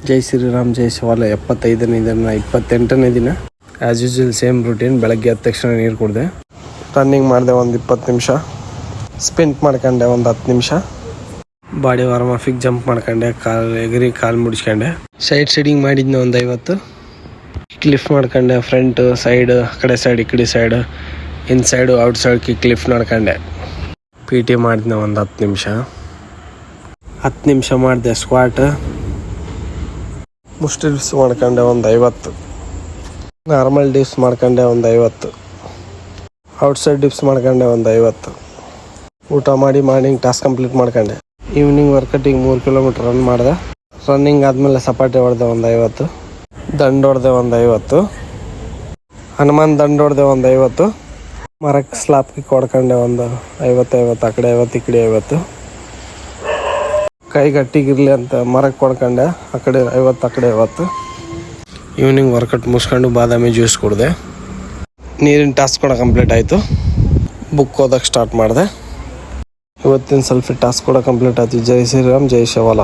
ಜೈ ಶ್ರೀರಾಮ್ ಜೈ ಶಿವಾಲ 75ನೇ ದಿನ 28ನೇ ದಿನ as usual same routine. ಬೆಳಗ್ಗೆ ಎದ್ದ ತಕ್ಷಣ ನೀರು ಕುಡಿದೆ, ರನ್ನಿಂಗ್ ಮಾಡಿದೆ ಒಂದು 20 ನಿಮಿಷ, ಸ್ಪಿಂಟ್ ಮಾಡ್ಕೊಂಡೆ ಒಂದು 10 ನಿಮಿಷ, ಬಾಡಿ ವಾರ್ಮ್ ಅಪಿಗೆ ಜಂಪ್ ಮಾಡ್ಕೊಂಡೆ, ಕಾಲು ಮುಡಿಸ್ಕೊಂಡೆ, ಸೈಡಿಂಗ್ ಮಾಡಿದ್ನ ಒಂದು 50, ಲಿಫ್ಟ್ ಮಾಡ್ಕೊಂಡೆ, ಫ್ರಂಟ್ ಸೈಡ್ ಆ ಕಡೆ ಸೈಡ್ ಈ ಕಡೆ side, inside outside kick lift ಮಾಡ್ಕೊಂಡೆ. ಪಿ ಟಿ ಮಾಡಿದ್ನ ಒಂದು 10 ನಿಮಿಷ ಮಾಡಿದೆ. ಸ್ಕ್ವಾಟ್ ಮುಷ್ಟಿ ಡಿಪ್ಸ್ ಮಾಡ್ಕೊಂಡೆ ಒಂದು 50, ನಾರ್ಮಲ್ ಡಿಪ್ಸ್ ಮಾಡ್ಕೊಂಡೆ ಒಂದು 50, ಔಟ್ಸೈಡ್ ಡಿಪ್ಸ್ ಮಾಡ್ಕೊಂಡೆ ಒಂದು 50. ಊಟ ಮಾಡಿ ಮಾರ್ನಿಂಗ್ ಟಾಸ್ಕ್ ಕಂಪ್ಲೀಟ್ ಮಾಡ್ಕೊಂಡೆ. ಈವ್ನಿಂಗ್ ವರ್ಕೌಟಿಗೆ 3 ಕಿಲೋಮೀಟ್ರ್ ರನ್ ಮಾಡಿದೆ. ರನ್ನಿಂಗ್ ಆದಮೇಲೆ ಸಪಾಟೆ ಹೊಡೆದೆ ಒಂದು 50, ದಂಡು ಹೊಡೆದೆ ಒಂದು 50, ಹನುಮಾನ್ ದಂಡು ಹೊಡೆದೆ ಒಂದು 50, ಮರಕ್ಕೆ ಸ್ಲಾಪ್ ಕಿಕ್ ಹೊಡ್ಕೊಂಡೆ ಒಂದು 50 ಆ ಕಡೆ 50 ಈ ಕಡೆ 50, ಕೈ ಗಟ್ಟಿಗಿರಲಿ ಅಂತ ಮರಕ್ಕೆ ಹೊಡ್ಕೊಂಡೆ, ಆ ಕಡೆ 50 ಆ ಕಡೆ 50. ಈವ್ನಿಂಗ್ ವರ್ಕೌಟ್ ಮುಗಿಸ್ಕೊಂಡು ಬಾದಾಮಿ ಜ್ಯೂಸ್ ಕುಡಿದೆ. ನೀರಿನ ಟಾಸ್ಕ್ ಕೂಡ ಕಂಪ್ಲೀಟ್ ಆಯಿತು. ಬುಕ್ ಓದೋಕ್ಕೆ ಸ್ಟಾರ್ಟ್ ಮಾಡಿದೆ. ಇವತ್ತಿನ ಸೆಲ್ಫಿ ಟಾಸ್ಕ್ ಕೂಡ ಕಂಪ್ಲೀಟ್ ಆಯಿತು. ಜೈ ಶ್ರೀರಾಮ್ ಜೈ ಶಿವಾಲ.